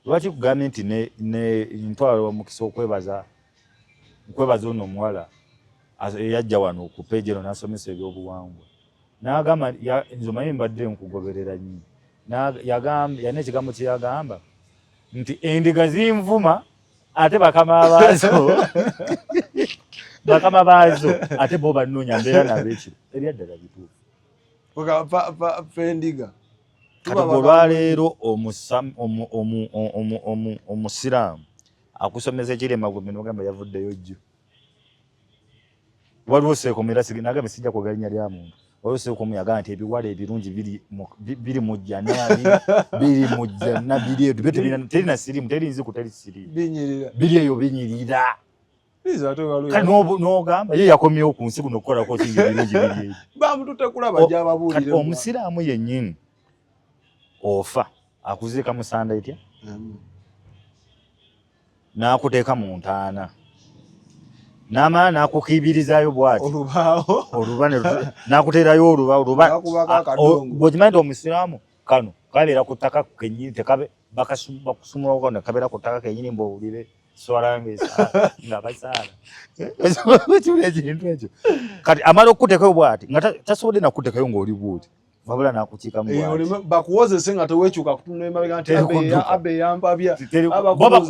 lwaki kugambye nti ne ntwalo mukisa okwebaza ono omuwala yajja wano ku page eno n'asomesa ebyobuwangwa n'agamba nze omanyi mbadde nkugoberera nnyo yalina ekigambo kye yagamba nti endiga zinvuma ate bakama baazo ate bo bannoonya mbeera nabo ekiro eryaddala bituufu fendiga kati olwaleero omusiraamu akusomesa ekirema gwe nogamba yavuddeyo jjo waliwo seekomera nagamba sijja kwogera linnya lya muntu waliwo seekomu yagamba nti ebiwala ebirungi biri mu jjana biri mu jjana biri eyo teri na sirimu teri nziku teri sirimu biri eyo binyirira kati n'ogamba ye yakomyewo ku nsi kuno okukolako kingi birungi biri eyo bamututekulaba gy'ababuulire omusiraamu yennyini ofa akuziika musanda etya n'akuteeka mu ntaana n'amala n'akukibirizayo bw'ati oluba n'akuteerayo oluba bw'okimanyi nti omusiraamu kano kabeera ku ttaka kennyini bakusumulako ne kabeera ku ttaka kennyini mbowulire swalange nga basaala ekibula ekintu ekyo kati amala okukuteekayo bw'ati nga tasobodde nakuteekayo ng'oli bw'oti wabula n'akukiikamu bakuwozese nga teweekyuka kutunula emabega nti abe yampabya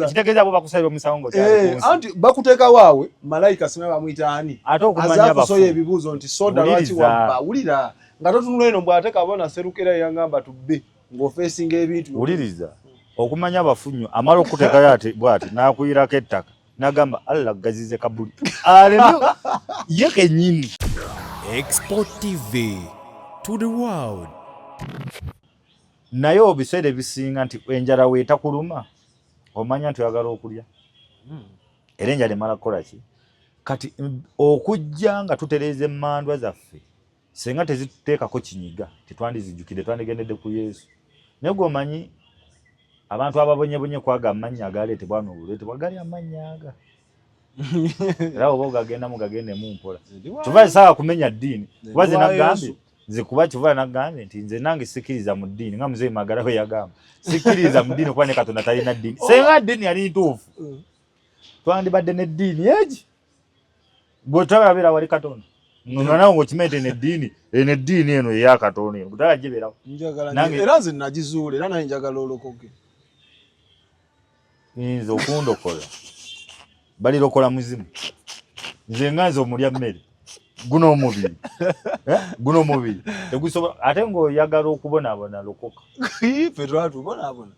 kitegeeza bo bakusabira omusango anti bakuteeka waawe malayika singa bamuyita ani azaakusoya ebibuuzo nti soda lwaki wabba wulira nga totunula eno bw'ate kabona serukera yangamba tubbe ng'ofeesinga ebintu wuliriza okumanya abafunyo amala okuteekayo ati bw'ati n'akuyirako ettaka n'agamba alla gazize kabuli ye kennyini. Export TV to the world. Naye obiseera ebisinga nti enjala weetakuluma omanya nti oyagala okulya era enjala emala kukola ki kati okujja nga tutereeza emmandwa zaffe senga tezituteekako kinyiga tetwandizijjukire twandigendedde ku Yesu naye gwomanyi abantu ababonyebonye kwaga amannya agaleetebwa n'obuleetebwa gali amannya aga era oba ogagendamu gagendemu mpola tuva esaawa kumenya ddiini kuba ze nagambye nze kuba kiva nagambye nti nze nange sikkiriza mu ddiini nga muzeeyi Magala we yagamba sikkiriza mu ddiini kuba ne Katonda talina ddiini senga ddiini yali ntuufu twandibadde n'eddiini egi gwe tolabira wali Katonda nawe ng'okimente n'eddiini eno eya Katonda eno gutala gibeerawo era nze nagizuula era naye njagala olokoke nze okundokola balirokola muzimu nze nga nze omulya mmere guno omubiri tegusobola ate ng'oyagala okubonaabona lokoka ffe twatubonaabona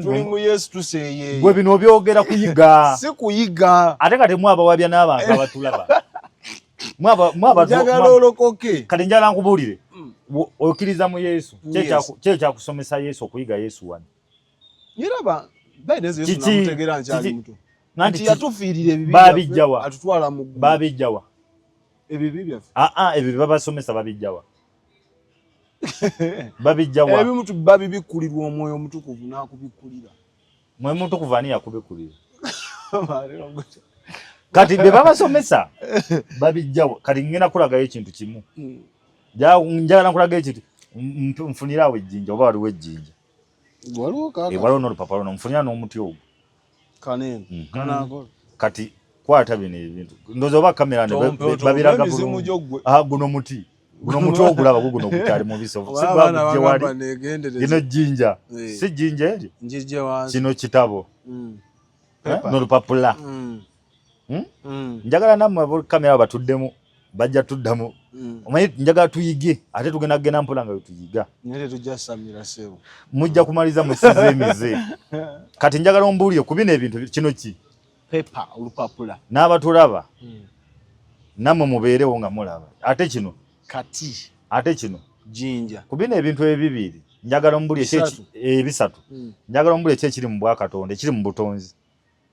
tuli mu Yesu tuseeyeeyo gwe bino obyogera kuyiga si kuyiga ate kati mwabawabya n'abantu abatulaba njagala olokoke kati njala nkubuulire okkiriza mu Yesu kye kyakusomesa Yesu okuyiga Yesu wano yeraba bayineza Yesu namutegeera nkyali muto nti yatufiirira ebibi babijjawa atutwala mu ggulu babijjawa ebibi byaffe ebyo babasomesa babijjawa babijjawa ebimu babibikkulirwa omwoyo omutukuvu n'akubikkulira mwoyo mutukuvu ani yakubikkulira kati bye babasomesa babijjawa kati ngenda kulagayo ekintu kimu njagala nkulagayo ekintu nfuniraawo ejjinja oba waliwo ejjinja waliwo n'olupapula luno nfunira n'omuti ogwo kati kwata bino ebintu ndowooza oba kamera babiraga guno muti ogulaba guno gukyali mubisi sigwagujje wali lino jjinja si jjinja eryo kino kitabo n'olupapula njagala nammwe kamera batuddemu bajja tuddamu omanyi njagala tuyige ate tugenda kugenda mpola nga tuyiga mujja kumaliza musize emize kati njagala ombuulire ku bino ebintu kino ki pepa olupapula n'abatulaba nammwe mubeerewo nga mulaba ate kino kati ate kino jinja ku bino ebintu ebibiri njagala ombuulire ebisatu njagala ombuulire ki ekiri mu bwakatonda ekiri mu butonzi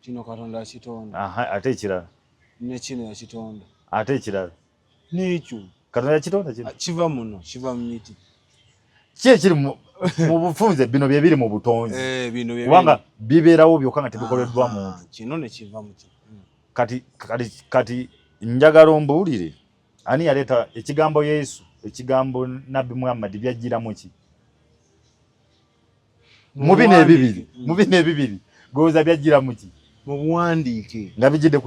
kino Katonda akitonda ate ekirala ne kino yakitonda ate ekirala n'ekyo Katonda yakitonda kino kiva muno kiva mu miti ki ekiri mu bufunze bino bye biri mu butonzi kubanga bibeerawo byokka nga tebikoleddwa muntu kino ne kiva mu kati njagala ombuulire ani yaleeta ekigambo Yesu ekigambo Nabbi Muhammad byajjiramu ki mu bino ebibiri goza byajjira muki mu buwandiike nga bijjidde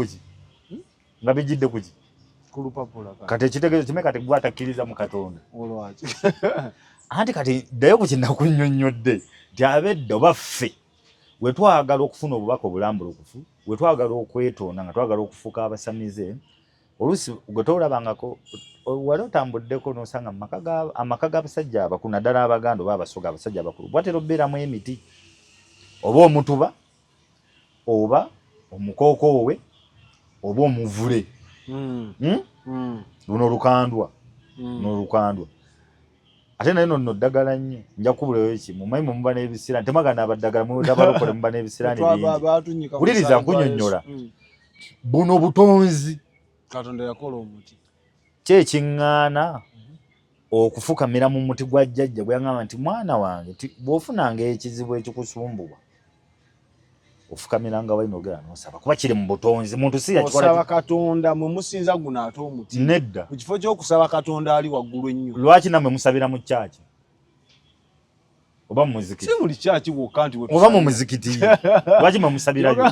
kuki ku lupapula kati ekitegeezo kime kati gwe atakkiriza mu Katonda olwaki anti kati ddayo ku kinakunnyonnyodde nti abedda oba ffe we twagala okufuna obubaka obulambulukufu we twagala okwetonda nga twagala okufuuka abasamize oluusi gwe toolabangako wali otambuddeko n'osanga amaka g'abasajja abakulu naddala abaganda oba abasoga abasajja abakulu bwatera obbeeramu emiti oba omutuba oba omukokoowe oba omuvule luno olukandwa ate naye nno ddagala nnyo nja kubulayo ki mumanyi muba n'ebisira ntemagana abaddagala mudabalokole muba n'ebisiraani bingi wuliriza nkunyonnyola buno butonzi Katonda yakola omuti kyekiŋŋaana okufukamira mu muti gwa jjajja gwe yaŋŋamba nti mwana wange bw'ofunanga ekizibu ekikusumbuwa ofukamiranga wayina ogera n'osaba kuba kiri mu butonzi muntu si osaba Katonda mwe musinza guno ate omuti nedda ku kifo ky'okusaba Katonda ali waggulu ennyo lwaki nammwe musabira mu kyaki oba mu muzikiti si muli kyaki wokka nti oba mu muzikiti lwaki mwe musabirayo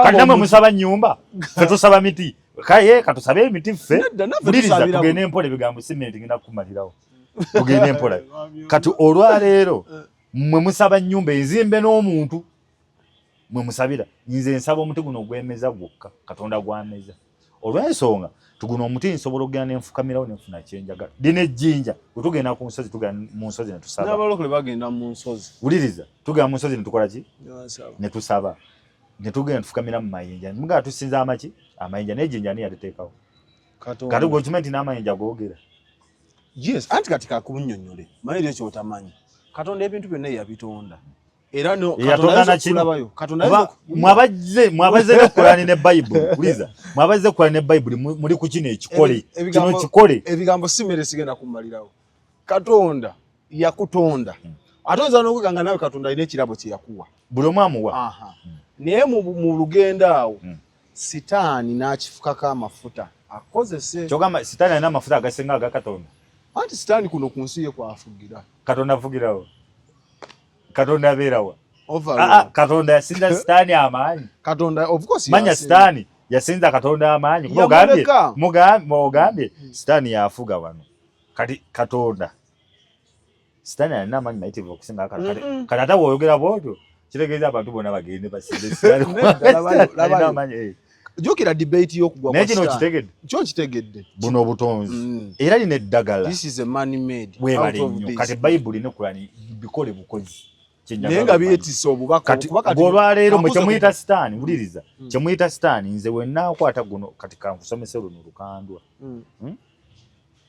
kati nammwe musaba nnyumba ffe tusaba miti kaye katusabe emiti ffe buliriza tugende empola ebigambo simenti ngenda kukumalirawo tugende empola kati olwaleero mmwe musaba nnyumba enzimbe n'omuntu mwe musabira nze nsaba omuti guno gwemeza gwokka Katonda gwameza olw'ensonga tuguno omuti nsobola okugenda nenfukamirawo nenfuna kyenjagala dina ejjinja bwe tugenda ku nsozi tugenda mu nsozi netusaba n'abalokole bagenda mu nsozi wuliriza tugenda mu nsozi netukola ki netusaba netugenda tufukamira mu mayinja muga tusinza amaki amayinja n'ejjinja ni yaliteekawo kati gwe okimanyi nti n'amayinja googera yes anti kati kakunnyonnyole manyi ekyo otamanyi Katonda ebintu byonna yabitonda era no Katonda mwabaze Kurani ne Bible wuliriza mwabaze Kurani ne Bible muri ku kino ekikole kino kikole ebigambo simere sigenda kumalirawo Katonda yakutonda ate oza n'okuganga nawe Katonda alina ekirabo kye yakuwa buli omu amuwa naye mu lugendo awo sitaani n'akifukako amafuta akozese kyogamba sitaani alina amafuta agasinga aga Katonda anti sitaani kuno ku nsi ye kwafugira Katonda afugirawo Katonda abeerawa Katonda yasinza sitaani amaanyi Katonda of course manya sitaani yasinza Katonda amaanyi ogambye sitaani yafuga wano kati Katonda sitaani alina amaanyi mayitivu okusinga kati ate bw'oyogera bw'otyo kitegeeza abantu bonna bagende basinze sitaani jokera debate y'okugwa kwa sitaani naye kino kitegedde buno obutonzi era lino eddagala this is a money made out of this kati Bible ne Kurani bikole bukozi nenga byetisa obubaka kuba olwaleero mwe kyemuyita sitaani wuliriza kyemuyita sitaani nze wenaakwata guno kati kankusomese luno lukandwa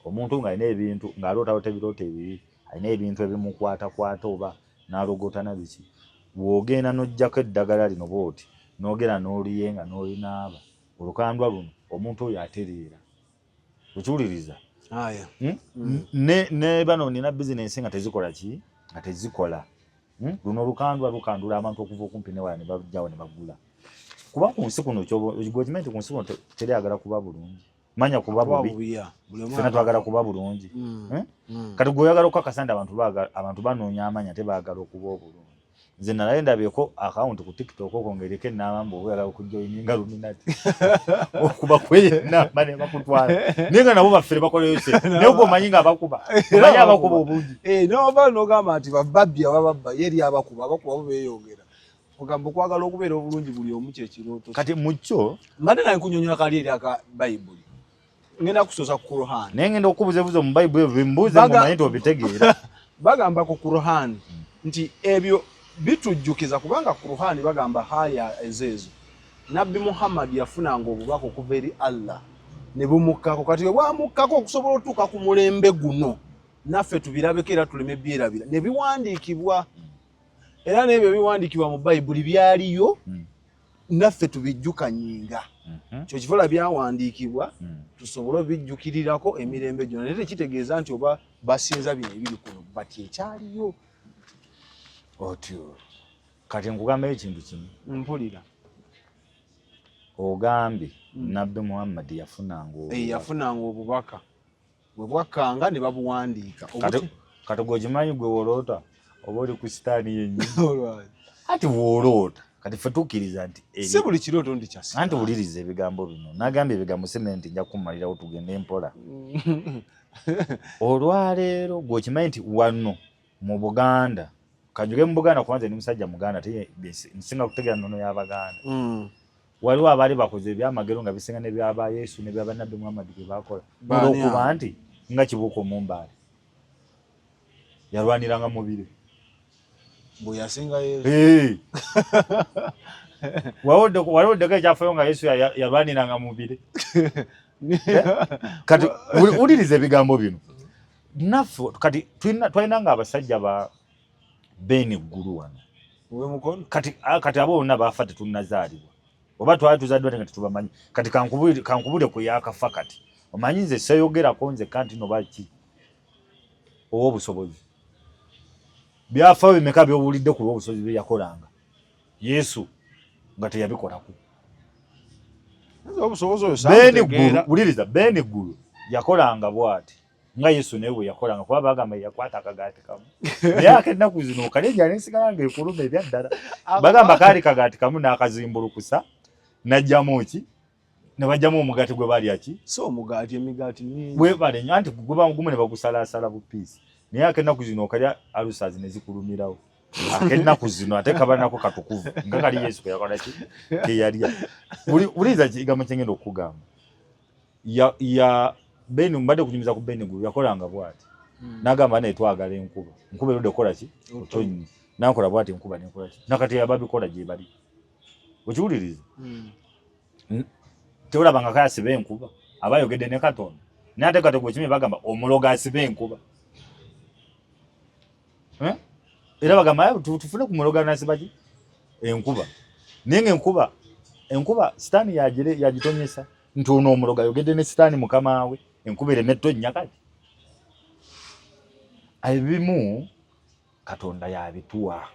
omuntu ng'alina ebintu ng'alootawo tebirooto ebiri alina ebintu ebimukwatakwata oba n'alogota na biki bw'ogenda n'oggyako eddagala lino bw'oti n'ogera n'oliyenga n'olinaaba olukandwa luno omuntu oyo atereera okiwuliriza ne bano nina bizinensi nga tezikola ki nga tezikola luno olukandwa lukandula abantu okuva okumpi newala ne bajjawo ne bagula kuba ku nsi kuno gwekimanyi ku nsi kuno teryagala kuba bulungi manya kuba bubi fena twagala kuba bulungi kati gweoyagala okukakasa nti abantu banoonya amaanyi ate baagala okuba obulungi nze nalaye ndabyeko akawunti ku TikTok okwongereko enamba obayagala okujoyininga luminati okuba kweyenamba ne bakutwala naye nga nabo baffere bakolayo se naye gwe omanyi nga abakuba omanyi abakuba obungi nova n'ogamba nti bababbi abababba yeri abakuba bo beeyongera ogamba okwagala okubeera obulungi buli omu kyekirooto kati mu kyo mbadde naye nkunyonyola kali eri aka Bayibuli ngenda kusosa ku Kuruhani naye ngenda okubuzebuza mu Bayibuli ebyo bimbuuze mumanyi nti obitegeera bagamba ku Kuruhani nti ebyo bitujjukiza kubanga Kuruhani bagamba haya ezezo Nabbi Muhammad yafunanga obubaka okuva eri Allah ne bumukkako kati bwe bwamukkako okusobola otuuka ku mulembe guno naffe tubirabeko era tuleme byerabira ne biwandiikibwa era n'ebyo biwandiikibwa mu Bayibuli byaliyo naffe tubijjukanyinga kyo kifola byawandiikibwa tusobole obijjukirirako emirembe gyonna naye tekitegeeza nti oba basinza bino ebiri kuno bati ekyaliyo otyo kati nkugambayo ekintu kimu mpulira ogambye Nabbi Muhammad yafunanga obubaka bwe bwakkanga ne babuwandiika kati gwe okimanyi gwe woloota oba oli ku sitaani yennyini ati wooloota kati ffe tukkiriza nti si buli kirooto ndi kya sitaani anti wuliriza ebigambo bino nagambye ebigambo simenti nja kumalirawo tugende mpola olwaleero gweokimanyi nti wano mu Buganda kanjuge mu Buganda kubanza ni musajja Muganda nsinga kutegeera nnono y'Abaganda waliwo abaali bakoze ebyamagero nga bisinga n'ebyaba Yesu n'ebyaba Nabbi Muhammad bye baakola olw'okuba nti nga Kibuuka Omumbaale yalwaniranga mubiri bwe yasinga Yesu waliwo ddeka ekyafaayo nga Yesu yalwaniranga mubiri kati wuliriza ebigambo bino naffe kati twalinanga abasajja ba Beni Ggulu wano kati abo bonna baafa tetunnazaalibwa oba twali tuzaddwa nga tetubamanyi kati kankubule ku yakafa kati omanyi nze seeyogerako nze kanti no baki ow'obusobozi byafaayo bimeka by'owulidde ku lw'obusobozi bye yakolanga Yesu nga teyabikolako wuliriza Beni Ggulu yakolanga bw'ati nga Yesu naye bwe yakolanga kuba bagamba yakwata akagaati kamu naye ak'ennaku zino okalenja n'ensigala ng'ekuluma ebyaddala bagamba kaali kagaati kamu n'akazimbulukusa najjamu ki ne bajjamu omugaati gwe balya ki so omugaati emigaati mingi webale anti gumu ne bagusalaasala bupiisi naye ak'ennaku zino okalya alusazi ne zikulumirawo ak'ennaku zino ate kaba nako katukuvu nga kali Yesu keyakola ki keyalya wuliriza kigambo kye ngenda okukugamba Beni mbadde kunyumiza ku Beni Ggulu yakolanga bw'ati n'agamba naye twagala enkuba erudde kukola ki otonnyi n'akola bw'ati enkuba n'ekola ki nakati ababikola gye bali okiwuliriza teolaba nga kayasiba enkuba aba ayogedde ne Katonda naye ate kati gwekimi bagamba omulogo asiba enkuba era bagamba tufune ku mulogo nasiba ki enkuba naye nga enkuba sitaani yagitonyesa nti ono omulogo ayogedde ne sitaani mukama we enkuba ereme ttonnya kati ebimu Katonda yabituwa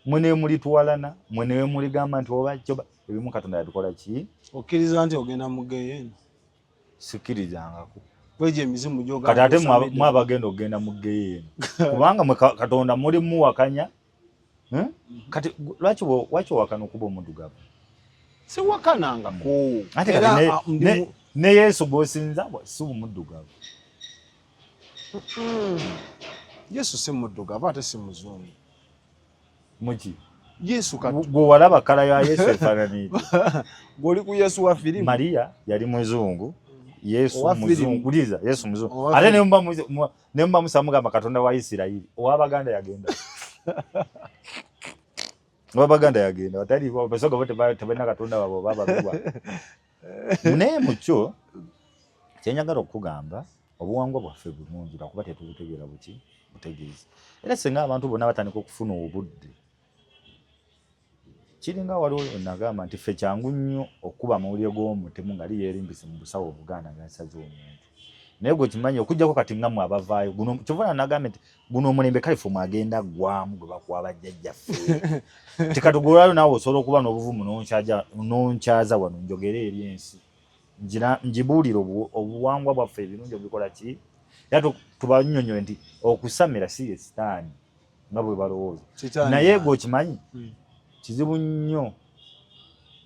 mwe ne mulituwalana mwe ne muligamba nti oba kyoba ebimu Katonda yabikola ki okkiriza nti ogenda mu geyeena sikkirizangako kweje emizimu gyoga kati ate mwabagenda okugenda mu geyeena kubanga mwe Katonda muli muwakanya kati lwaki owakana okuba omuddugavu siwakananga ko ate kati ne Yesu gwosinza si muddugavu Yesu si muddugavu ate si muzungu muki Yesu kati gwe walaba kala ya Yesu efaananidde gwoli ku Yesu wa filimu Maria yali muzungu Yesu muzungu uliza Yesu muzungu ate ne mba musamugamba Katonda wa Isirayiri ow'Abaganda yagenda ow'Abaganda yagenda batali basoga bote tebalina Katonda wabo baba bwa naye mukyo kyenyagala okugamba obuwangwa bwaffe bulungi lwakuba tetubutegeera butegeezi era singa abantu bonna batandika okufuna obudde kiringa waliwo nagamba nti ffe kyangu nnyo okuba amawulire g'omutemu nga yeerimbise mu busawo Buganda ng'asaze omuntu naye gwe kimanyi okujjako kati nga mwe abavaayo guno kyova nagambye nti guno omulembe kale ffe mwagenda gwamu gwe bakuwa bajjajjaffe tikatugolwayo naawe osobola okuba n'obuvumu n'onkyaza wano njogere eri ensi njibuulire obuwangwa bwaffe ebirungi obikola ki era tubannyonnyola nti okusamira si ye sitaani nga bwe balowooza naye gwe okimanyi kizibu nnyo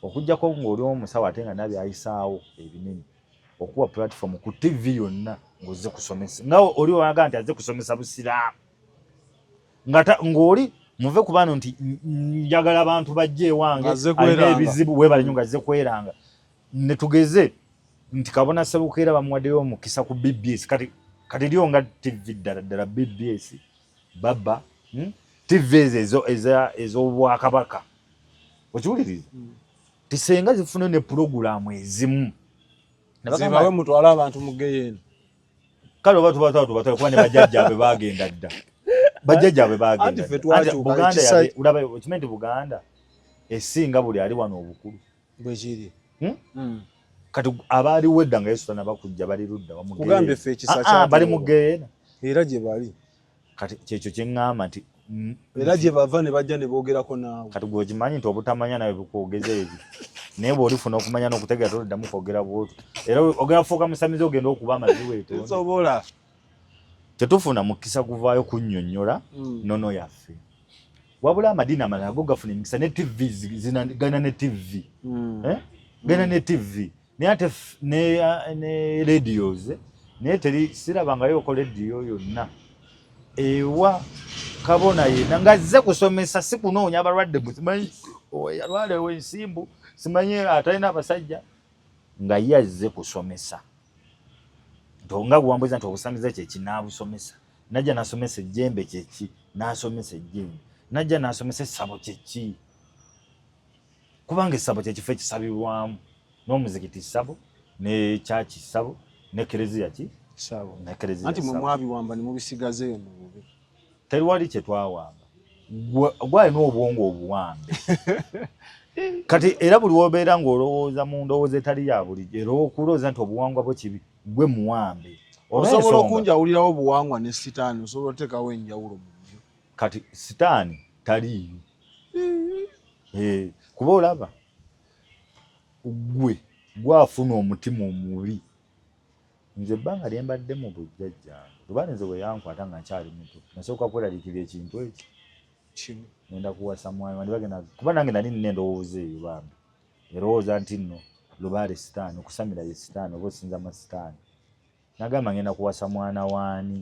okujjako ng'oli omusawo ate nga nabyayisaawo ebinene okuwa platform ku TV yonna ng'ozze kusomesa nga oli waga nti azze kusomesa busiraamu ng'oli muve ku bano nti njagala abantu bajje ewange alina ebizibu webale nnyo ng'azze kweranga ne tugeze nti Kabona Ssebukeera bamuwaddeyo omukisa ku BBS kati lyo nga TV ddala BBS baba TV ez'obwakabaka okiwuliriza tisenga zifune ne puroguramu ezimu zibawe mutwala abantu mu geyeena kale oba tubatwala kuba ne bajjajjaabe bagenda dda bajjajjaabe bagenda Buganda yali ulaba okimanyi nti Buganda esinga buli ali wano obukulu bwe kiri kati abaaliwo edda nga Yesu tanabakujja bali ludda kugambe ffe ekisa kya bali mu geyeena era gye bali kati kyekyo kye ŋŋamba nti era gye bava ne bajja ne boogerako naawe kati gwe okimanyi nti obutamanya nawe bukwogeza ebyo naye bw'olifuna okumanya n'okutegeera toliddamu kwogera bwotyo era ogenda kufuuka musamizi ogenda okuba amazibu eto nsobola tetufuna mukisa kuvaayo kunnyonnyola nono yaffe wabula amadiini amalala go gafuna emikisa ne TV gana ne TV gana ne TV naye ate ne radios naye teri sirabangayo ko radio yonna ewa kabona yena ngazze kusomesa sikunoonya abalwadde musimanyi yalwale w'ensimbu simanyi atalina abasajja nga yazze kusomesa ntonga buwambuza nti obusamiza kyeki naabusomesa najja nasomesa ejjembe kyeki nasomesa ejjembe najja nasomesa essabo kyeki kubanga essabo kyekifo ekisabirwamu n'omuzikiti ssabo ne kyaki ssabo ne kereziya ki ssabo nekereziya anti mwabiwamba ne mubisigazeeyo mu bubi teri wali kye twawamba gwalina obwongo obuwambe kati era buli wobeera ng'olowooza mu ndowooza etali ya bulijjo era okulowooza nti obuwangwa bwo kibi gwe muwambe osobola okunjawulirawo obuwangwa ne sitaani osobola oteekawo enjawulo mu byo kati sitaani taliiyo kuba olaba gwe gwafuna omutima omubi nze ebbanga lye mbadde mu bujjajjange lubale nze bwe yankwata nga nkyali muto nasooka kweraliikirira ekintu ekyo kimu ngenda kuwasa mwana wandi bagenda kuba nange nali nina endowooza eyo bambi erowooza nti nno lubaale sitaani okusamira ye sitaani oba osinza masitaani nagamba ngenda kuwasa mwana waani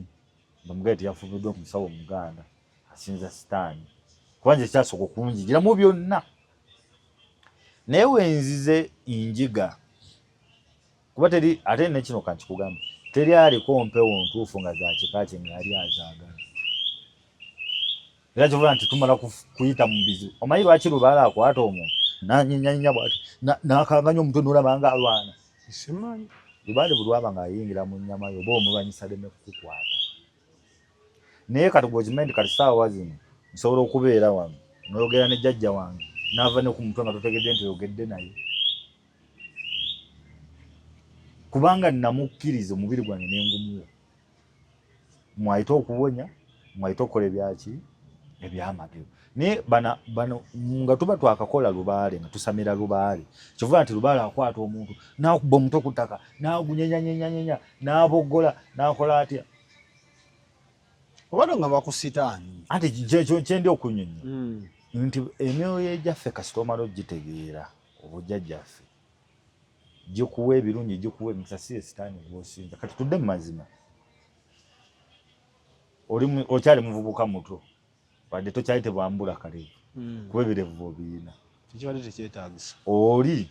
bamugaye teyafubiddwa omusawo omuganda asinza sitaani kuba nze kyasooka okunjigiramu byonna naye wenzize njiga kuba teri ate nekino kankikugamba teri aliko mpewo ntuufu nga za kika kye ng'ali azaagala era kivuga nti tumala kuyita mu bizibu omanyi lwaki lubaala akwata omuntu nanyinyanya bwati nakanganya omutwe n'olaba nga alwana simanyi lubaale bwe lwaba ng'ayingira mu nnyama yo oba omulwanyisa leme kukukwata naye kati gwokimanyi nti kati saawa zino nsobola okubeera wano noyogera ne jjajja wange naava ne ku mutwe nga totegedde nti oyogedde naye kubanga namukkiriza omubiri gwange n'engumuwa mwayita okuwonya mwayita okukola ebyaki ebyamagero naye bano nga tuba twakakola lubaale nga tusamira lubaale kivuga nti lubaale akwata omuntu n'akubba omutwe ku ttaka n'agunyenyanyenya n'aboggola n'akola atya obadde nga bakusitaani anti kyendi okunyonya nti emyoyo egyaffe kasita omala ogitegeera obujjajjaffe gikuwa ebirungi gikuwa emikisa si esitaani gwosinza kati tudde mu mazima okyali muvubuka muto wadde tokyayitebwa mbula kalevu kuba ebirevu obiyina tekibadde tekyetaagisa oli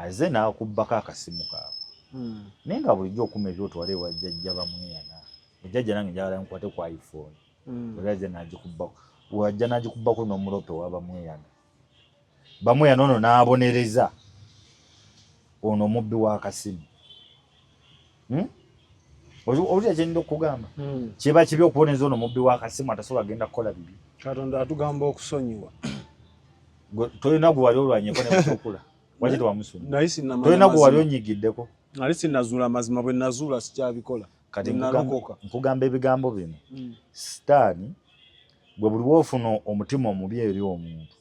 aze n'akubbako akasimu kaako naye nga bulijjo okuma ebyoto wali wajjajja bamweyana ejjajja nange njagala nkwate ku iphone olaze n'agikubbako wajja n'agikubbako n'omulope wabamweyana bamweyana ono n'abonereza ono omubbi w'akasimu olulya kyenda okugamba kiba kibi okuboneza ono omubbi w'akasimu atasobola agenda kukola bibi katonda atugamba okusonyiwa tolina gwe wali olwanyeko nekusokula waki tewamusonyi naye sinnamanya tolina gwe wali onyigiddeko nali sinnazuula mazima bwe nazuula sikyabikola kati nkugamba ebigambo bino sitaani gwe buli woofuna omutima omubi eri omuntu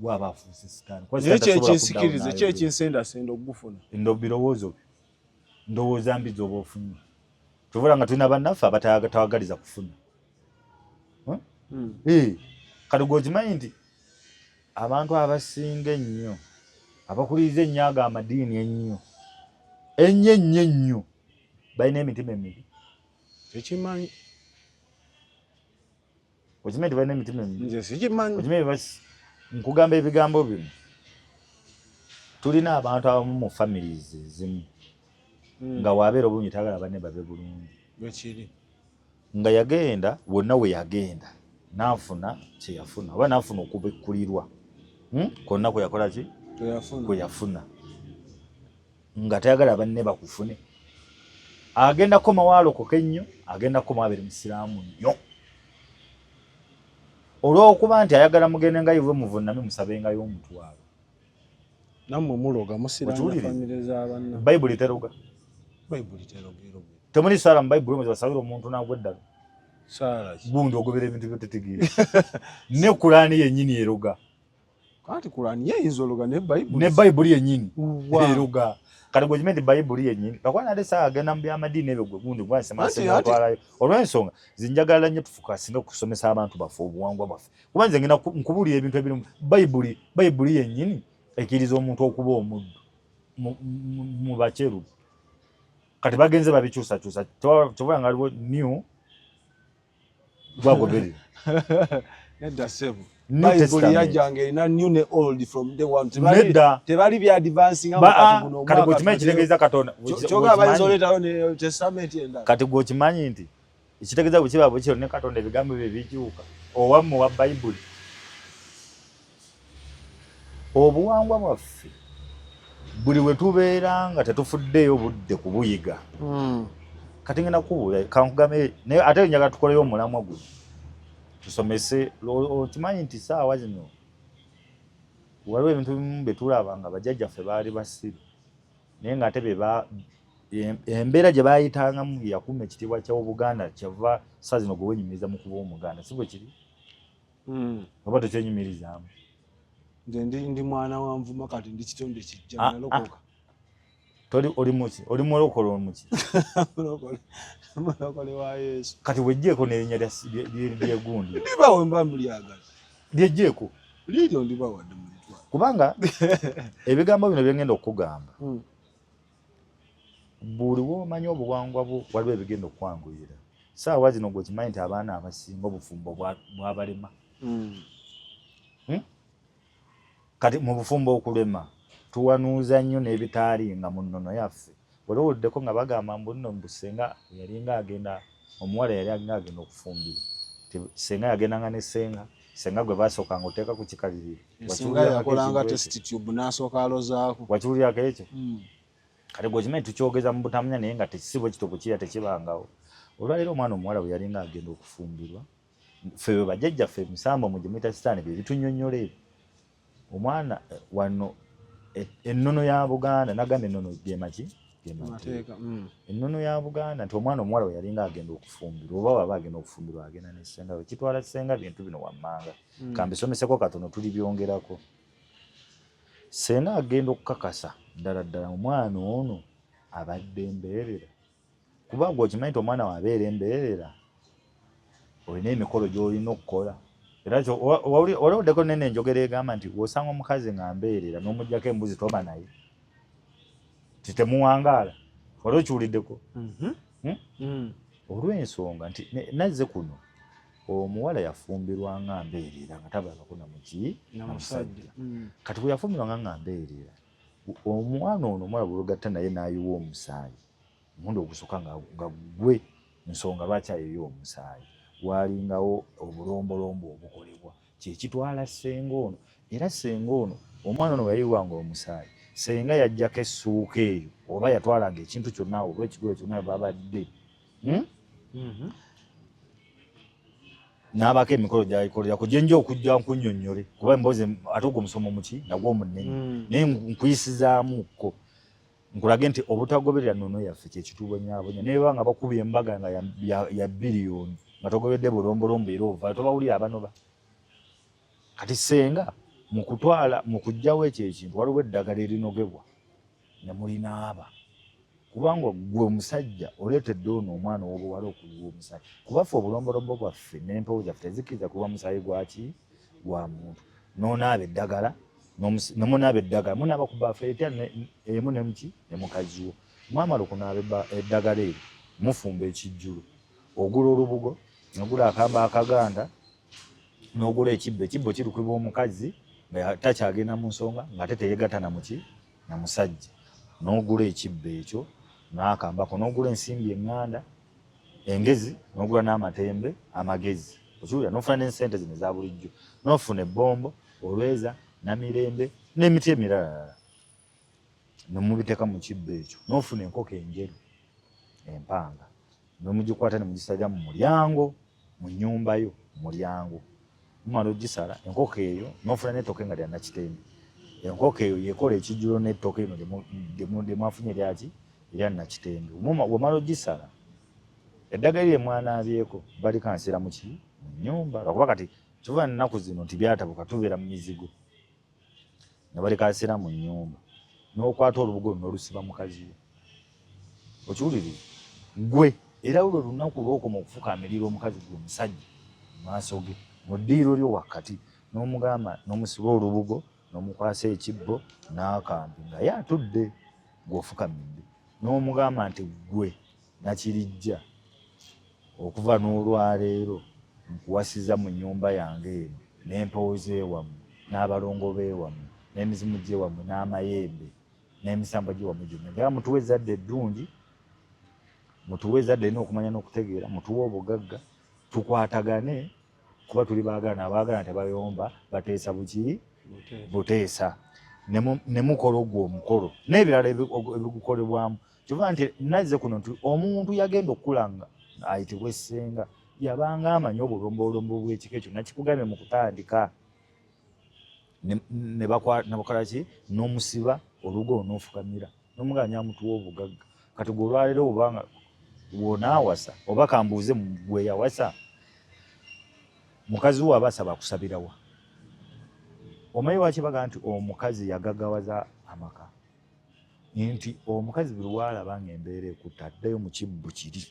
gwaba afuuse sitaani naye kyekinsikirize kyekinsendasenda okugufuna birowoozo byo ndowooza mbi zoba ofunye tuvula nga tulina bannaffe abatawagaliza kufuna kati gwokimanyi nti abantu abasinga ennyo abakuliriza ennyo ago amadiini ennyo ennyo balina emitima emibi tekimanyi okimanyi nti balina emitima emibi nze sikimanyi okimanyi nkugamba ebigambo bino tulina abantu abamu mu families ezimu nga waabeera obulungi tayagala banne babe bulungi bwekiri nga yagenda wonna we yagenda n'afuna kye yafuna oba n'afuna okubikkulirwa konna kwe yakola ki kwe yafuna nga tayagala banne bakufune agenda koma waalokoka ennyo agenda koma abeere musiraamu nnyo olw'okuba nti ayagala mugende nga ive muvunname musabengayo omutwalo nammwe muloga musiraamu famire z'abanna bayibuli teroga temuli saala mu bayibuli mwezi basabira omuntu n'agwa eddala saala gundi ogobera ebintu byotetegeera ne kulaani yennyini eroga Kati Qur'an yeyinza oluga ne Bible. Ne Bible yennyini. Wow. Eruga. Kati gwe kimendi Bible yennyini. Kakwana ate saa agenda mu by'amadini ebyo gwe gundi gwa sema sema twalayo. Olw'ensonga zinjagala nnyo tufuka singa kusomesa abantu bafu obuwangwa bafu. Kuba nze ngina nkubulira ebintu ebiri Bible yennyini ekkiriza omuntu okuba omuddu mu baceru. Kati bagenze babikyusa toba nga aliwo new bagoberi. Nedda sebo. New Bible yajanga erina new ne old from the one. Tebali bya advancing nga kati guno. Kati gwe kimanyi kitegeeza Katonda. Kyoga bayinza oleetawo ne testament endala. Kati gwe kimanyi nti ekitegeeza bwe kiba bwe kiro ne Katonda ebigambo bye bikyuka. Owamu wa Bible. Obuwangwa bwaffe buli we tubeera nga tetufuddeyo budde kubuyiga. Kati ngenda kubuulira kankugambe naye ate njagala tukoleyo omulamwa guno. Tusomese okimanyi nti saawa zino waliwo ebintu bimu bye tulaba nga bajjajjaffe baali basiru naye nga ate embeera gye baayitangamu yakuuma ekitiibwa ky'Obuganda kyava saa zino gwe wenyumiriza mu kuba Omuganda si bwe kiri oba tekyenyumirizaamu. Nze ndi mwana wa Nvuma kati ndi kitonde kijja nalokoka. Oli muki? Oli mulokole omuki? Mulokole wa Yesu. Kati wejjeeko n'erinnya ly'egundi. Ndibawo mba mulyagala. Lyejjeeko? Liryo ndibawo wadde mulitwala. Kubanga ebigambo bino bye ngenda okukugamba. Buli w'omanyi obuwangwa bwo waliwo ebigenda okukwanguyira. Saawa zino gwe kimanyi nti abaana abasinga obufumbo bwabalema. Kati mu bufumbo okulema tuwanuuza nnyo n'ebitaalinga mu nnono yaffe. Olwoddeko nga bagamba mbu nno mbusenga yalinga agenda omuwala yali agenda okufumbirwa. Senga yagendanga ne senga gwe basookanga oteeka ku kikaliriro. Senga yakolanga test tube n'asooka alozaako. Wakiwuliako ekyo? Kati gwe kimanyi tukyogeza mu butamanya naye nga tekisibwe kitupu kiriya tekibangawo. Olwaleero omwana omuwala bwe yalinga agenda okufumbirwa ffe bwe bajjajjaffe emisambo mu gye muyita sitaani bye bitunnyonnyola ebyo. Omwana wano ennono ya Buganda nagamba ennono gyemaki mateeka. Ennono ya Buganda nti omwana omuwala we yalinga agenda okufumbirwa oba waba agenda okufumbirwa agenda ne ssenga we kitwala ssenga bintu bino wammanga kambisomeseko katono tuli byongerako. Senga agenda okukakasa ddala omwana ono abadde embeerera kuba gwe okimanyi nti omwana wabeera embeerera olina emikolo gy'olina okukola. Era waliwoddeko nene enjogera egamba nti w'osanga omukazi nga mbeerera n'omuggyako embuzi toba naye titemuwangaala. Wali okiwuliddeko? Olw'ensonga nti nazze kuno omuwala yafumbirwa nga mbeerera nga tabalako na musajja. Kati bwe yafumbirwa nga mbeerera omwana ono omuwala bw'olugatta naye n'ayiwa omusaayi omundi ogusooka nga gwe nsonga lwaki ayiwa omusaayi walingawo obulombolombo obukolebwa kyekitwala ssenga ono. Era ssenga ono omwana ono yayiwanga omusaayi senga yajjako essuuka eyo oba yatwalanga ekintu kyonna oba ekigoye kyonna babadde n'abako emikolo gyayikolera kujenja okujja nkunnyonnyole kuba emboozi ate ogwo omusomo muki nagwo omunene naye nkuyisizaamuko nkulage nti obutagoberera nnono yaffe kyekitubonyaabonya naye banga bakubye embaga nga ya biliyoni nga togobedde bulombolombo era ova tobawulira abanoba. Kati senga mu kutwala mu kuggyawo ekyo ekintu waliwo eddagala erinogebwa ne mulinaaba kubanga gwe omusajja oleetedde ono omwana w'obuwala okuyiwa omusaayi kuba ffe obulombolombo bwaffe n'empewo zaffe tezikiriza kuba musaayi gwaki gwa muntu. N'onaaba eddagala nemunaaba eddagala munaaba ku baafu etya emu nemuki ne mukazi wo mwamala okunaaba eddagala eryo mufumba ekijjulo ogula olubugo n'ogula akamba akaganda n'ogula ekibbo kirukibwa omukazi nga takyagenda mu nsonga ng'ate teyegatta na muki na musajja n'ogula ekibbo ekyo n'akambako n'ogula ensimbi eŋŋanda engezi n'ogula n'amatembe amagezi okiwulira n'ofuna n'ensente zino eza bulijjo n'ofuna ebbombo olweza namirembe n'emiti emirala nomubiteeka mu kibbo ekyo n'ofuna enkoko enjeru empanga nomugikwata ne mugisajja mu mulyango mu nnyumba yo mulyango mumala ogisala enkoko eyo n'ofuna n'ettooke nga lya nakitembe enkoko eyo yekola ekijjulo n'ettooke eno lyemwafunye lyaki erya nakitembe womala ogisala eddagala lye mwanaabyeko balikansira mu nnyumba lwakuba kati kiva nnaku zino nti byatabuka tubeera mu mizigo ne balekasira mu nnyumba n'okwata olubugo n'olusiba mukazi we. Okiwuliriza gwe era olwo lunaku lw'okoma okufukaamirira omukazi gwe omusajja mu maaso ge mu ddiiro lyo wakati n'omugamba n'omusiba olubugo n'omukwasa ekibbo n'akambi nga ye atudde gw'ofukamidde n'omugamba nti gwe Nakirijja okuva n'olwaleero nkuwasiza mu nnyumba yange eno n'empewo z'ewammwe n'abalongo b'ewammwe n'emizimu gy'ewammwe n'amayembe n'emisambo gy'ewammwe gyonna nga mutuwe ezzadde eddungi mutuwe ezzadde erina okumanya n'okutegeera mutuwe obugagga tukwatagane kuba tuli baagana abaagana tebayomba bateesa buki buteesa ne mukola ogwo omukolo n'ebirala ebigukolebwamu kyova nti nazze kuno nti omuntu yagenda okukulanga ayitibwa essenga yabanga amanyi obulombolombo bw'ekika ekyo nakikugambye mu kutandika ne bakola ki n'omusiba olugo n'ofukamira n'omuganya amutuwa obugagga kati gwe olwaleero obanga wonaawasa oba kambuuze gwe yawasa mukazi we aba asaba akusabirawa. Omanyi lwaki baga nti omukazi yagaggawaza amaka nti omukazi buli lwalaba ng'embeera ekutta addayo mu kibbo kiri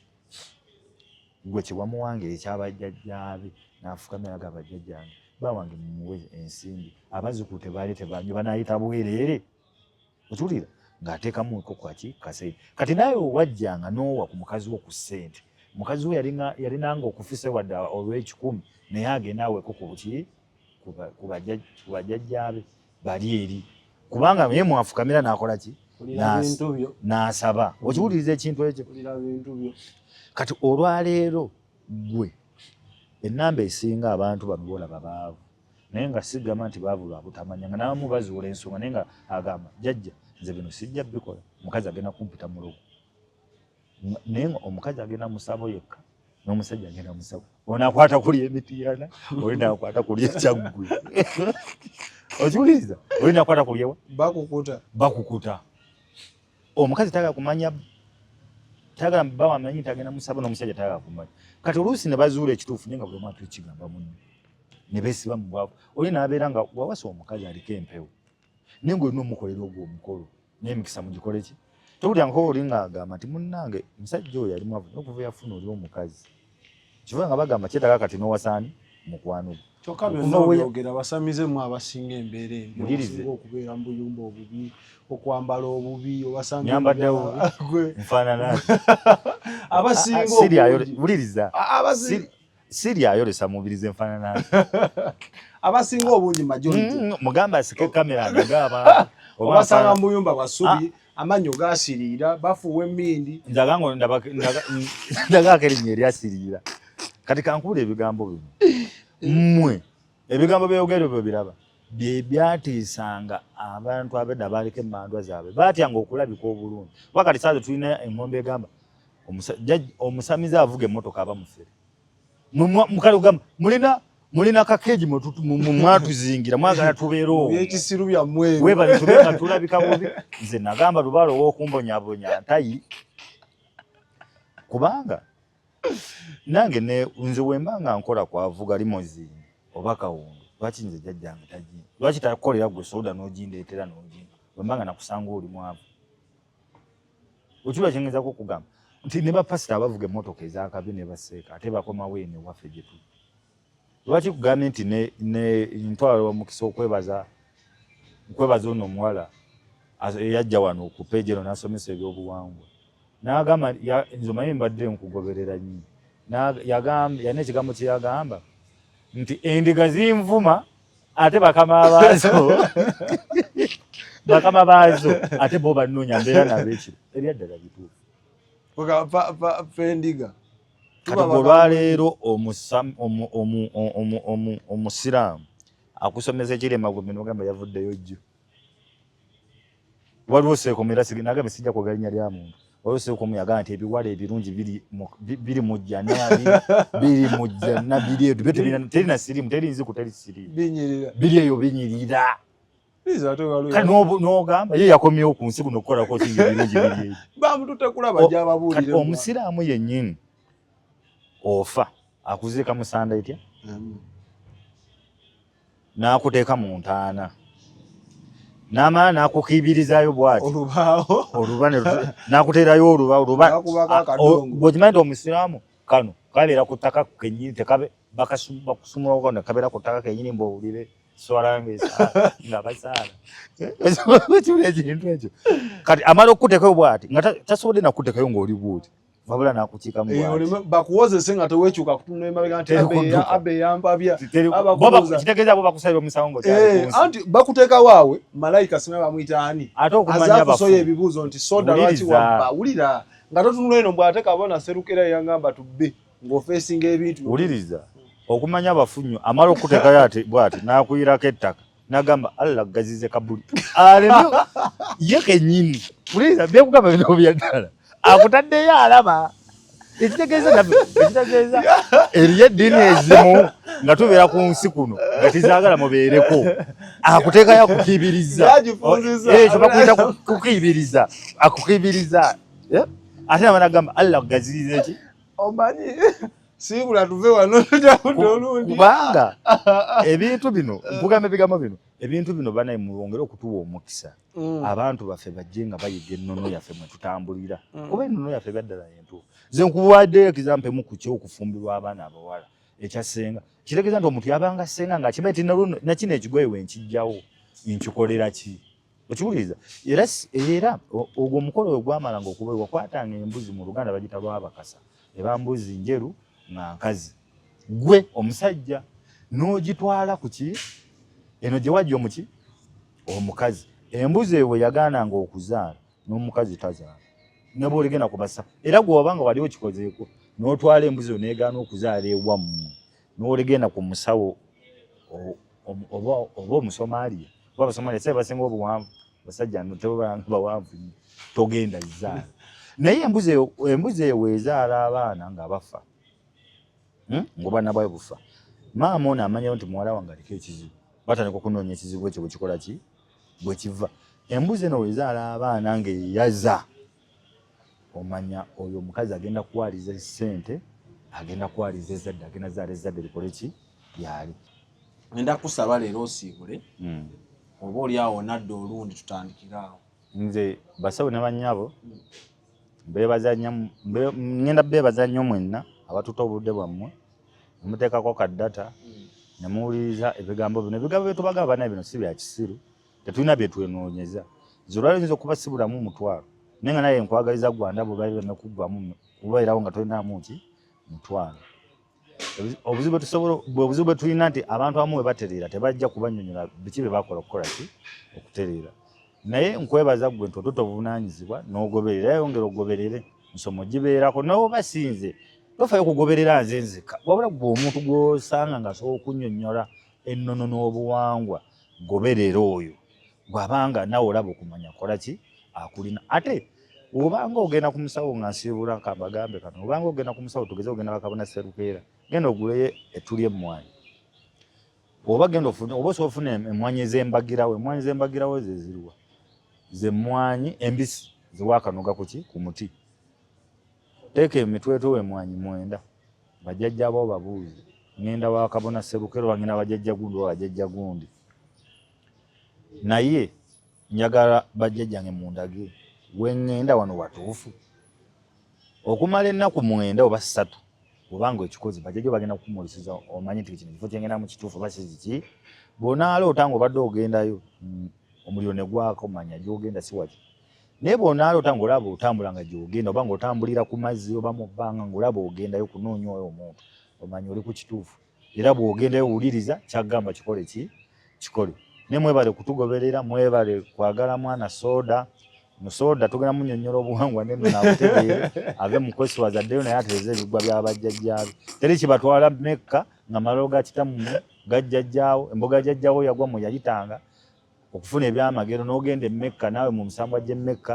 gwe kyewamuwange ekyabajjajjaabe n'afukamira agamba bajjajjange bawange mumuwe ensimbi abazzukulu tebaali tebanywe banaayita bwereere okiwulira ng'ateekamu kwaki kaseera kati naawe owajjanga n'owa ku mukazi wo ku ssente mukazi we yalinanga okufisa wadde olw'ekikumi naye agenda aweko ku buki ku bajjajjaabe bali eri kubanga ye mwafukamira n'akola ki n'asaba okiwuliriza ekintu ekyo kati olwaleero gwe ennamba esinga abantu bano bolaba baavu naye nga sigamba nti baavu lwa butamanya nga nabamu bazuula ensonga naye nga agamba jjajja nze bino sijja bikola omukazi agenda kumpita mulogo naye nga omukazi agenda musabo yekka n'omusajja agenda musabo onaakwata kulya emitiyana oli naakwata kulya ekyaggwe okiwuliriza oli naakwata kulyawa bakukuta omukazi tagala kumanya tagala bawamanyi tagenda musabo n'omusajja tagala kumanya kati oluusi ne bazuula ekituufu naye nga buli omu atukigamba munne ne beesiba mu bwavu oli n'abeera nga wawasa omukazi aliko empewo naye ng'olina omukolera ogwo omukolo n'emikisa mugikole ki towulyanga oli ng'agamba nti munnange omusajja oyo yali mwavu n'okuva yafuna oli omukazi kivuga nga bagamba kyetaaga kati n'owasaani mukwano gwe kyokka byonna obyogera basamizemu abasinga embeera embi okubeera mu buyumba obubi okwambala obubi nyambadde obubi nfaanana abasinga buliriza siri ayolesa mubirize nfaanana abasinga obungi majority mugamba asike kamera agaba obasanga mu buyumba bwasubi amanyo gasiriira bafuwa emmindi ndaga akerinnya eryasiriira kati kankubula ebigambo bino mmwe ebigambo byogero byo biraba bye byatiisanga abantu abedda baaliko emmandwa zaabwe baatyanga okulabika obulungi wakati saazo tulina engombe egamba omusamize avuga emmotoka aba mufere mukale ogamba mulina kakeegi mwatuzingira mwagala tubeera ekisiru byammwe webale tubenga tulabika bubi nze nagamba lubaalo ow'okumbonyabonya ntayi kubanga nange nze wemba nga nkola kwavuga limozini oba kawundu lwaki nze jjajjange tagi lwaki takolera gwe soda n'ogindeetera n'oginda wemba nga nakusanga oli mwavu okiba kyengezako okugamba nti ne bapasita abavuga emmotoka ezakabi ne baseeka ate bakomawo eno ewaffe gye tuli lwaki kugambye nti ntwala omukisa okwebaza ono omuwala eyajja wano ku peegi eno n'asomesa ebyobuwangwa n'agamba nze omanyi mbadde nkugoberera nnyo yalina ekigambo kye yagamba nti endiga zinvuma ate bakama baazo ate bo bannoonya mbeera nabo ekiro ebyaddala bituufu fendiga kati olwaleero omusiraamu akusomesa ekirema gwe nogamba yavuddeyo jjo waliwo seekomera nagamba sijja kwogera linnya lya muntu waliwo seekomu yagamba nti ebiwala ebirungi biri mu jjana biri mu jjana biri eyo terina sirimu teri nziku teri sirimu biri eyo binyirira kati n'ogamba ye yakomyewo ku nsi kuno okukolako kinga ebirungi biri eyo bamututekulaba gy'ababuulire omusiraamu yennyini ofa akuziika musanda etya n'akuteeka mu ntaana Nama nakukibirizayo bwati. Olubaawo. Olubane nakuterayo oluba. Bw'okimanyi omusiraamu kano kabeera ku ttaka kennyini tekabe bakusumula okona kabeera ku ttaka kennyini mbowulire swalangesa nga basaala. Ekyo ekintu ekyo. Kati amala okuteekayo bwati nga tasobodde nakuteekayo ng'oli bwoti. Wabula nakukiikamu bwati. Bakuwozese nga teweekyuka kutunula emabega nti abe yampabya. Kitegeeza bo bakusabira omusango ngo anti bakuteeka waawe malayika singa bamuyita ani. Ate okumanya azakusoya ebibuuzo nti soda lwaki wabba wulira nga totunula eno bw'ate kabona serukera yangamba tubbe ng'ofeesinga ebintu. Wuliriza okumanya abafunyo amala okuteekayo ate bwati n'akuyirako ettaka n'agamba Allah gazize kabuli. Ye kennyini wuliriza byekugamba bino byaddala akutaddeyo alaba ekitegeeza eriyo eddiini ezimu nga tubeera ku nsi kuno nga tizaagala mubeereko akuteekayo akukibiriza ekyo bakuyita kukibiriza akukibiriza ate naba nagamba Allah gazize ki omanyi sibula tuve wano tujakuta olundi kubanga ebintu bino nkugamba ebigambo bino ebintu bino banaye mwongere okutuwa omukisa abantu baffe bajje nga bayiga ennono yaffe mwe tutambulira kuba ennono yaffe byaddala entuufu nze nkuwadde ekizampe mu ku ky'okufumbirwa abaana abawala ekyasenga kitegeeza nti omuntu yabanga senga ng'akimanyi ti nakino ekigoye wenkijjawo nkikolera ki okiwuliriza era ogwo omukolo oyo gwamalanga okubeerwa kwatanga embuzi mu Luganda bagita lwabakasa eba mbuzi njeru nga nkazi gwe omusajja n'ogitwala ku ki eno gye wajja omuki omukazi embuzi ewe yagaananga okuzaala n'omukazi tazaala ne bw'oligenda kubasa era gw'obanga wali okikozeeko n'otwala embuzi eyo n'egaana okuzaala ewammwe n'oligenda ku musawo oba omusomaaliya oba abasomaaliya se basinga obuwanvu basajja tebabalanga bawanvu togenda zaala naye embuzi eyo weezaala abaana nga bafa ng'obwana bwayo bufa maama ono amanyayo nti muwala wange aliko ekizibu batandika okunoonya ekizibu ekyo bwekikola ki bwe kiva embuzi eno weezaala abaana ng'eyaza omanya oyo omukazi agenda kuwaliza ssente agenda kuwaliza ezadde agenda zaala ezadde likole ki lyali ngenda kusaba leero osiibule oba oli awo nadda olundi tutandikiraawo nze basawo ne bannyabo ngenda beebaza nnyo mwenna abatuta obudde bwammwe nemuteekako kaddata nemuwuliriza ebigambo bino ebigambo byetubagamba banaye bino si bya kisiru tetulina byetwenoonyeza zolwali oyinza okuba si bulamu mutwalo naye nga naye nkwagaliza gwanda bwe nekuggwamu kubeerawo nga tolinamu ki mutwalo obuzibu bwe tulina nti abantu abamu bwe batereera tebajja kubannyonnyola biki bye bakola okukola ki okutereera naye nkwebaza gwe nti otuta obuvunaanyizibwa n'ogoberera era yongera ogoberere nsomo gibeerako nawe basinze tofayo kugoberera nze nzeka wabula gwe omuntu gw'osanga ng'asobola okunnyonnyola ennono n'obuwangwa goberera oyo bw'abanga nawe olaba okumanya kola ki akulina ate obanga ogenda ku musawo nga nsiibula kambagambe kano obanga ogenda ku musawo tugeze ogenda bakabona serukeera genda oguleyo etuli emmwanyi oba genda ofune oba osobola ofuna emmwanyi ez'embagirawo emmwanyi z'embagirawo ze ziriwa ze mmwanyi embisi ziwaakanoga ku ki ku muti teeka emitwetwe w'emmwanyi 9 bajjajja abo babuuzi ngenda wakabona serukero wangenda bajjajja gundi oba bajjajja gundi naye njagala bajjajjange mundage wengenda wano watuufu okumala ennaku 9 oba 3 obanga ekikozi bajjajja bagenda kukumulisiza omanyi nti kino kifo kyengenda mu kituufu oba kiki bw'onaaloota ng'obadde ogendayo omuliro ne gwako manya gy'ogenda si waki naye bw'onaaloota ng'olaba otambula nga gy'ogenda oba ng'otambulira ku mazzi oba mu bbanga ng'olaba ogendayo kunoonya oyo omuntu omanya oli ku kituufu era bw'ogendayo wuliriza kyagamba kikole ki kikole ne mwebale kutugoberera mwebale kwagala mwana soda musoda tugenda munnyonnyola obuwangwa neno naabutegeere ave mu kwesiwaza addeyo naye atereeza ebigwa by'abajjajjaabe teri kibatwala Mekka nga maliro ga kitammwe gajjajjaawo emboga jjajjaawo yagwa mwe yayitanga okufuna ebyamagero n'ogenda e Mekka naawe mu musambwa gy'e Mekka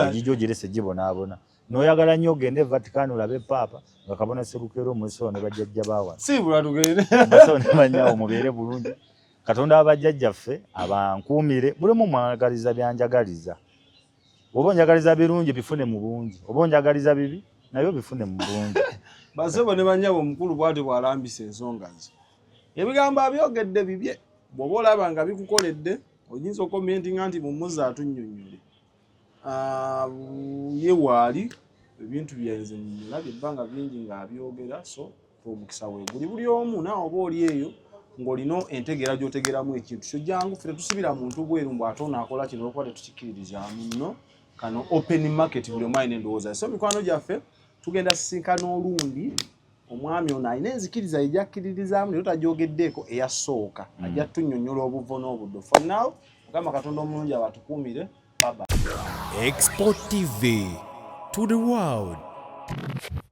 egijjo girese gibonaabona n'oyagala nnyo ogende e Vatican olabe paapa nga kabona serukero omusiwo ne bajjajja baawa siibula tugende basawo ne bannyawo mubeere bulungi Katonda abajjajjaffe abankuumire buli mu mwagaliza byanjagaliza oba onjagaliza birungi bifune mu bungi oba onjagaliza bibi nabyo bifune mu bungi basebo ne bannyabo omukulu bw'ati bw'alambisa ensonga ze ebigambo abyogedde bibye bw'oba olaba nga bikukoledde oyinza okomentinga nti mumuze atunnyonnyole ye waali ebintu byenze mulabye ebbanga bingi ng'abyogera, so omukisa weeguli buli omu naawe oba oli eyo ng'olina entegeera gy'otegeramu ekintu kyo jangu ffe tetusibira muntu bweru mbu ate onaakola kino olwokuba tetukikkiririzaamu nno kano open market buli omu alina endowooza. So mikwano gyaffe tugenda sisinkana olundi omwami ono alina enzikiriza ejjakkiririzaamu naye tagyogeddeeko eyasooka ajja tunnyonnyola obuvo n'obuddo. For now Mukama Katonda omulungi abatukuumire. Bye bye. Export TV to the world.